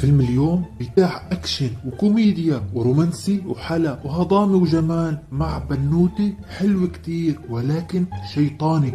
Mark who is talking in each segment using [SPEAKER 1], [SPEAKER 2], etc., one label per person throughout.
[SPEAKER 1] فيلم اليوم بتاع أكشن وكوميديا ورومانسي وحلا وهضامة وجمال مع بنوتة حلوة كتير ولكن شيطاني.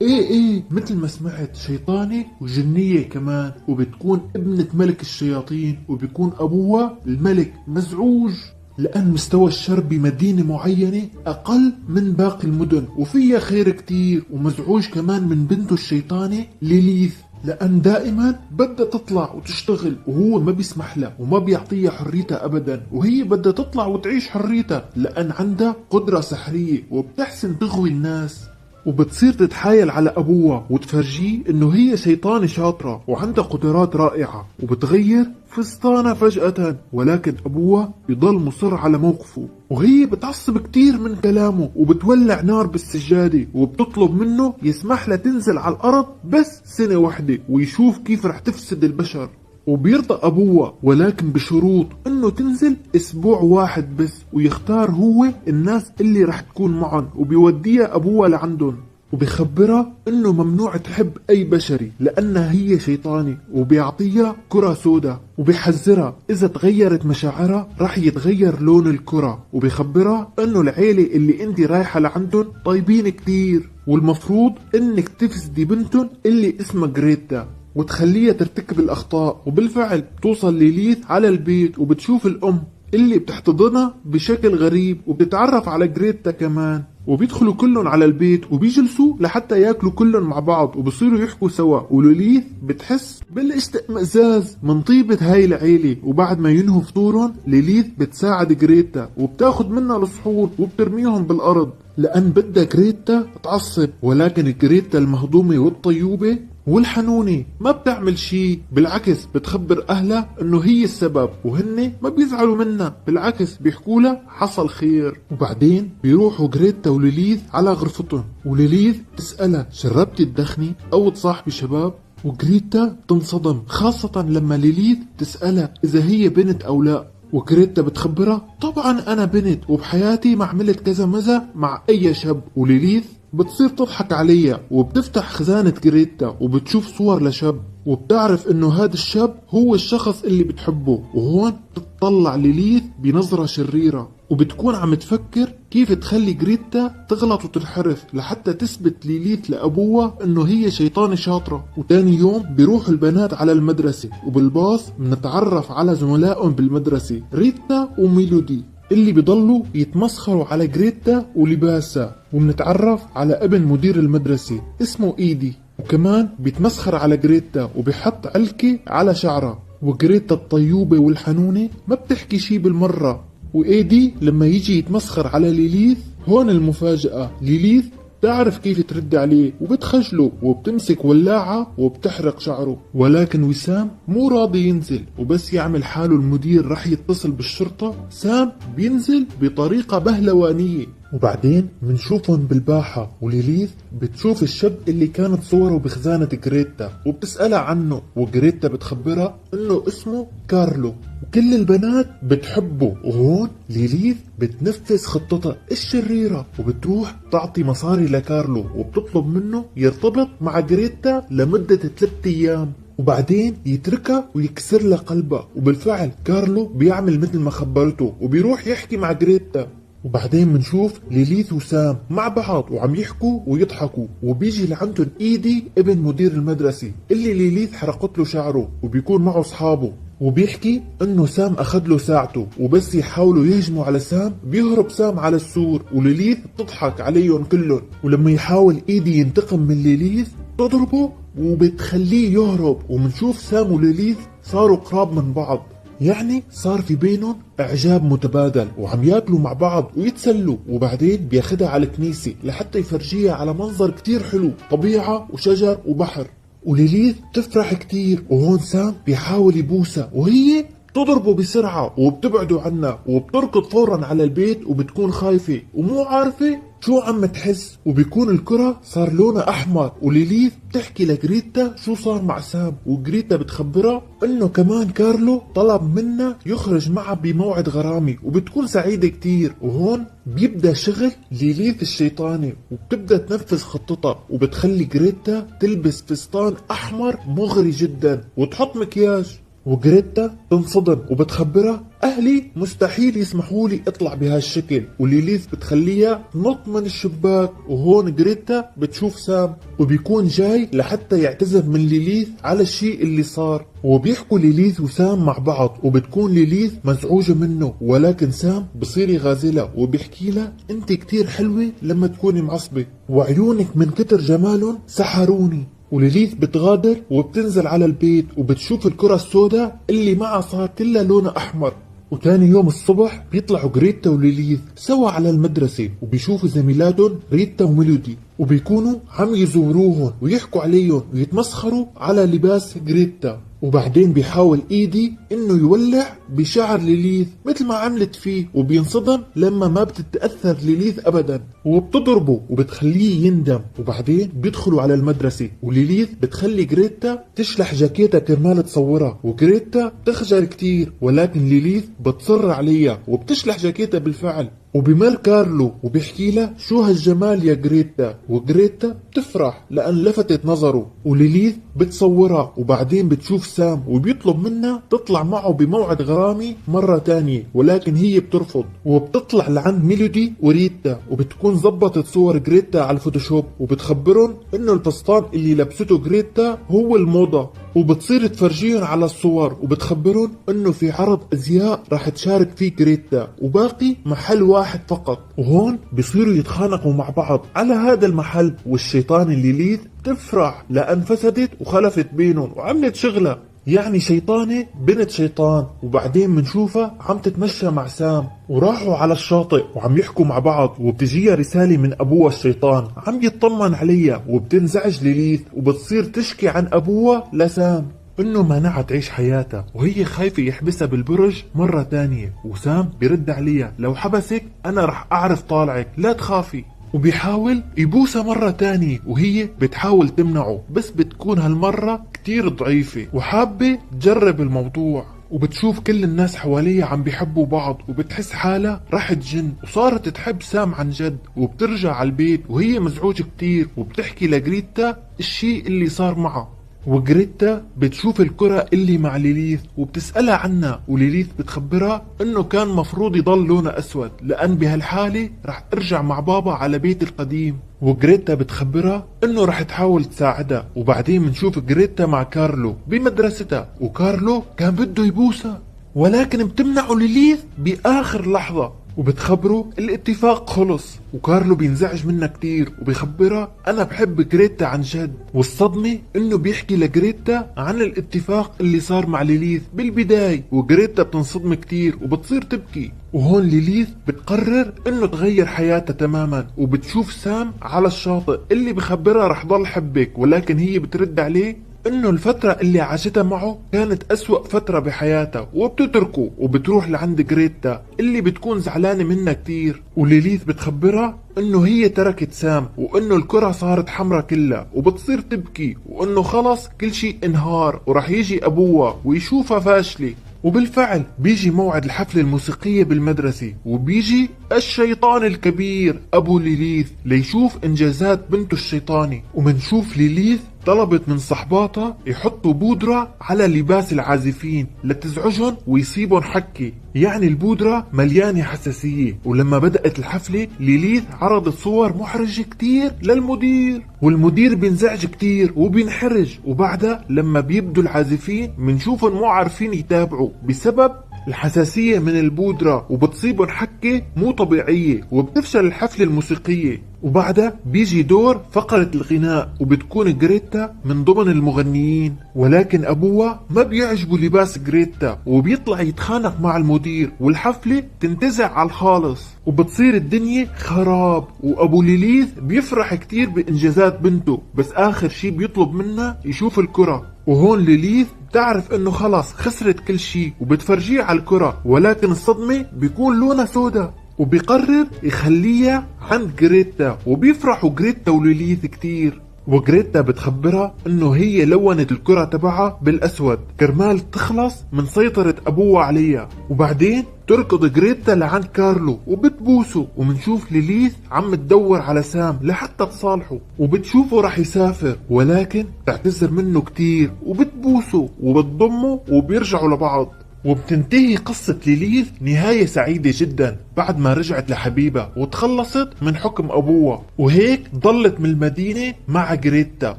[SPEAKER 1] ايه مثل ما سمعت شيطاني وجنية كمان، وبتكون ابنة ملك الشياطين وبيكون أبوها الملك مزعوج لأن مستوى الشر بمدينة معينة أقل من باقي المدن وفيها خير كتير، ومزعوج كمان من بنته الشيطانة ليليث لأن دائما بدها تطلع وتشتغل وهو ما بيسمح لها وما بيعطيها حريتها أبدا، وهي بدها تطلع وتعيش حريتها لأن عندها قدرة سحرية وبتحسن تغوي الناس، وبتصير تتحايل على أبوها وتفرجيه إنه هي شيطانة شاطرة وعندها قدرات رائعة، وبتغير فستانها فجأة ولكن أبوها بيضل مصر على موقفه، وهي بتعصب كتير من كلامه وبتولع نار بالسجادة وبتطلب منه يسمح لها تنزل على الأرض بس سنة واحدة ويشوف كيف رح تفسد البشر، وبيرضى أبوها ولكن بشروط إنه تنزل أسبوع واحد بس ويختار هو الناس اللي رح تكون معهم، وبيوديها أبوها لعندهم وبيخبرها إنه ممنوع تحب أي بشري لأنها هي شيطاني، وبيعطيها كرة سودا وبيحذرها إذا تغيرت مشاعرها رح يتغير لون الكرة، وبيخبرها إنه العيلة اللي انت رايحة لعندهم طيبين كتير والمفروض إنك تفسدي بنتهم اللي اسمها جريتا وتخليها ترتكب الأخطاء. وبالفعل بتوصل ليليث على البيت وبتشوف الأم اللي بتحتضنها بشكل غريب وبتتعرف على جريتا كمان، وبيدخلوا كلهم على البيت وبيجلسوا لحتى ياكلوا كلهم مع بعض وبصيروا يحكوا سوا، وليليث بتحس بالاشمئزاز من طيبة هاي العيلة. وبعد ما ينهوا فطورهم ليليث بتساعد جريتا وبتاخد منها السحور وبترميهم بالأرض لأن بدها جريتا تعصب، ولكن جريتا المهضومة والطيوبة والحنونة ما بتعمل شي، بالعكس بتخبر أهلها إنه هي السبب وهن ما بيزعلوا منها، بالعكس بيحكوا لها حصل خير. وبعدين بيروحوا جريتا وليليث على غرفتهم وليليث تسألها شربتي تدخني أو تصاحبي شباب، وجريتا تنصدم خاصة لما ليليث تسألها إذا هي بنت أو لا، وجريتا بتخبرها طبعا أنا بنت وبحياتي ما عملت كذا مزة مع أي شاب، وليليث بتصير تضحك عليها وبتفتح خزانة جريتا وبتشوف صور لشاب وبتعرف انه هذا الشاب هو الشخص اللي بتحبه، وهون بتطلع ليليث بنظرة شريرة وبتكون عم تفكر كيف تخلي جريتا تغلط وتنحرف لحتى تثبت ليليث لأبوها انه هي شيطانة شاطرة. وتاني يوم بيروحوا البنات على المدرسة وبالباص بنتعرف على زملائهم بالمدرسة ريتا وميلودي اللي بيضلوا يتمسخروا على جريتا ولباسها، وبنتعرف على ابن مدير المدرسة اسمه ايدي وكمان بيتمسخر على جريتا وبيحط علكة على شعرها، وجريتا الطيوبة والحنونة ما بتحكي شي بالمرة، وايدي لما يجي يتمسخر على ليليث هون المفاجأة ليليث تعرف كيف ترد عليه وبتخجله وبتمسك ولاعة وبتحرق شعره، ولكن وسام مو راضي ينزل وبس يعمل حاله المدير رح يتصل بالشرطة سام بينزل بطريقة بهلوانية. وبعدين منشوفهم بالباحة وليليث بتشوف الشاب اللي كانت صوره بخزانة جريتا وبتسألها عنه، وجريتا بتخبرها انه اسمه كارلو وكل البنات بتحبه، وهون ليليث بتنفذ خطتها الشريرة وبتروح تعطي مصاري لكارلو وبتطلب منه يرتبط مع جريتا لمدة 3 أيام وبعدين يتركها ويكسر لها قلبها، وبالفعل كارلو بيعمل مثل ما خبرته وبيروح يحكي مع جريتا. وبعدين منشوف ليليث وسام مع بعض وعم يحكوا ويضحكوا، وبيجي لعندهم ايدي ابن مدير المدرسة اللي ليليث حرقت له شعره وبيكون معه اصحابه، وبيحكي انه سام اخذ له ساعته وبس يحاولوا يهجموا على سام بيهرب سام على السور، وليليث بتضحك عليهم كلهم، ولما يحاول ايدي ينتقم من ليليث تضربه وبتخليه يهرب، ومنشوف سام وليليث صاروا قراب من بعض، يعني صار في بينهم اعجاب متبادل وعم ياكلوا مع بعض ويتسلوا. وبعدين بياخدها على الكنيسة لحتى يفرجيها على منظر كتير حلو طبيعة وشجر وبحر، وليليث تفرح كتير، وهون سام بيحاول يبوسها وهي تضربه بسرعة وبتبعده عنها وبتركض فورا على البيت وبتكون خايفة ومو عارفة شو عم تحس، وبيكون الكرة صار لونها أحمر، وليليث بتحكي لجريتا شو صار مع سام، وجريتا بتخبرها إنه كمان كارلو طلب منها يخرج معها بموعد غرامي وبتكون سعيدة كتير. وهون بيبدأ شغل ليليث الشيطاني وبتبدأ تنفذ خطتها وبتخلي جريتا تلبس فستان أحمر مغري جدا وتحط مكياج، وجريتا تنصدم وبتخبرها أهلي مستحيل يسمحوا لي أطلع بهالشكل، وليليث بتخليها تنط من الشباك. وهون جريتا بتشوف سام وبيكون جاي لحتى يعتذر من ليليث على الشيء اللي صار، وبيحكوا ليليث وسام مع بعض، وبتكون ليليث مزعوجة منه، ولكن سام بصير يغازلها وبيحكي لها انت كتير حلوة لما تكوني معصبة، وعيونك من كتر جمالهم سحروني. وليليث بتغادر وبتنزل على البيت وبتشوف الكرة السوداء اللي معها صار كلها لونها أحمر. وتاني يوم الصبح بيطلعوا جريتا وليليث سوا على المدرسة، وبيشوفوا زميلاتهم ريتا وميلودي، وبيكونوا عم يزوروهم ويحكوا عليهم ويتمسخروا على لباس جريتا. وبعدين بيحاول ايدي انه يولع بشعر ليليث مثل ما عملت فيه، وبينصدم لما ما بتتأثر ليليث ابدا، وبتضربه وبتخليه يندم. وبعدين بيدخلوا على المدرسة، وليليث بتخلي جريتا تشلح جاكيتها كرمال تصورها، وجريتا تخجل كتير، ولكن ليليث بتصر عليها وبتشلح جاكيتها بالفعل. وبمر كارلو وبيحكي له شو هالجمال يا جريتا، وجريتا بتفرح لأن لفتت نظره، وليليث بتصورها. وبعدين بتشوف سام وبيطلب منها تطلع معه بموعد غرامي مرة تانية، ولكن هي بترفض، وبتطلع لعند ميلودي وريتا، وبتكون زبطت صور جريتا على الفوتوشوب، وبتخبرهم انه الفستان اللي لبسته جريتا هو الموضة، وبتصير تفرجيهم على الصور، وبتخبرهم انه في عرض ازياء راح تشارك فيه جريتا وباقي محل واحد فقط. وهون بيصيروا يتخانقوا مع بعض على هذا المحل، والشيطان ليليث تفرح لان فسدت وخلفت بينهم وعملت شغلة، يعني شيطانة بنت شيطان. وبعدين بنشوفها عم تتمشى مع سام، وراحوا على الشاطئ وعم يحكوا مع بعض، وبتجيها رسالة من أبوها الشيطان عم يطمن عليها، وبتنزعج ليليث وبتصير تشكي عن أبوها لسام انه مانعها تعيش حياتها، وهي خايفة يحبسها بالبرج مرة تانية. وسام بيرد عليها لو حبسك انا رح اعرف طالعك، لا تخافي. وبيحاول يبوسها مرة تانية، وهي بتحاول تمنعه، بس بتكون هالمرة كتير ضعيفة وحابة تجرب الموضوع. وبتشوف كل الناس حواليها عم بيحبوا بعض، وبتحس حالها رح تجن، وصارت تحب سام عن جد. وبترجع على البيت وهي مزعوجة كتير، وبتحكي لجريتا الشيء اللي صار معها. وجريتا بتشوف الكرة اللي مع ليليث وبتسألها عنها، وليليث بتخبرها انه كان مفروض يضل لونه اسود، لان بهالحالة رح ارجع مع بابا على بيت القديم. وجريتا بتخبرها انه رح تحاول تساعدها. وبعدين بنشوف جريتا مع كارلو بمدرستها، وكارلو كان بده يبوسها، ولكن بتمنعه ليليث باخر لحظة، وبتخبره الاتفاق خلص. وكارلو بينزعج منها كتير، وبيخبرها انا بحب جريتا عن جد. والصدمة انه بيحكي لجريتا عن الاتفاق اللي صار مع ليليث بالبداية، وجريتا بتنصدم كتير وبتصير تبكي. وهون ليليث بتقرر انه تغير حياتها تماما، وبتشوف سام على الشاطئ اللي بخبرها رح ضل حبك، ولكن هي بترد عليه انه الفترة اللي عاشتها معه كانت اسوأ فترة بحياتها، وبتتركه وبتروح لعند جريتا اللي بتكون زعلانة منها كتير. وليليث بتخبرها انه هي تركت سام، وانه الكرة صارت حمرة كلها، وبتصير تبكي، وانه خلص كل شيء انهار، ورح يجي ابوها ويشوفها فاشلة. وبالفعل بيجي موعد الحفلة الموسيقية بالمدرسة، وبيجي الشيطان الكبير أبو ليليث ليشوف إنجازات بنته الشيطاني. ومنشوف ليليث طلبت من صحباتها يحطوا بودرة على لباس العازفين لتزعجهم ويصيبهم حكي، يعني البودرة مليانة حساسية. ولما بدأت الحفلة ليليث عرضت صور محرجة كتير للمدير، والمدير بينزعج كتير وبينحرج. وبعدها لما بيبدوا العازفين منشوفهم مو عارفين يتابعوا بسبب الحساسية من البودرة، وبتصيبهم حكة مو طبيعية، وبتفشل الحفلة الموسيقية. وبعدها بيجي دور فقرة الغناء، وبتكون جريتا من ضمن المغنيين، ولكن أبوها ما بيعجبه لباس جريتا، وبيطلع يتخانق مع المدير، والحفلة تنتزع على الخالص، وبتصير الدنيا خراب. وأبو ليليث بيفرح كتير بإنجازات بنته، بس آخر شي بيطلب منها يشوف الكرة. وهون ليليث بتعرف انه خلاص خسرت كل شي، وبتفرجيه على الكرة، ولكن الصدمة بيكون لونها سودا، وبيقرر يخليها عند جريتا. وبيفرحوا جريتا وليليث كتير. وغريتا بتخبرها انه هي لونت الكرة تبعها بالاسود كرمال تخلص من سيطرة ابوها عليها. وبعدين تركض غريتا لعند كارلو وبتبوسه، ومنشوف ليليث عم تدور على سام لحتى تصالحه، وبتشوفه رح يسافر ولكن تعتذر منه كتير وبتبوسه وبتضمه وبيرجعوا لبعض. وبتنتهي قصة ليليث نهاية سعيدة جدا بعد ما رجعت لحبيبها وتخلصت من حكم أبوها، وهيك ضلت من المدينة مع غريتا.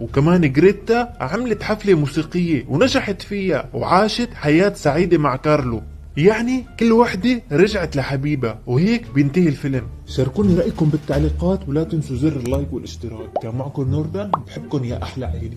[SPEAKER 1] وكمان غريتا عملت حفلة موسيقية ونجحت فيها وعاشت حياة سعيدة مع كارلو، يعني كل وحدة رجعت لحبيبها. وهيك بينتهي الفيلم. شاركوني رأيكم بالتعليقات ولا تنسوا زر اللايك والاشتراك. كان معكم نوردان، بحبكم يا أحلى عيلة.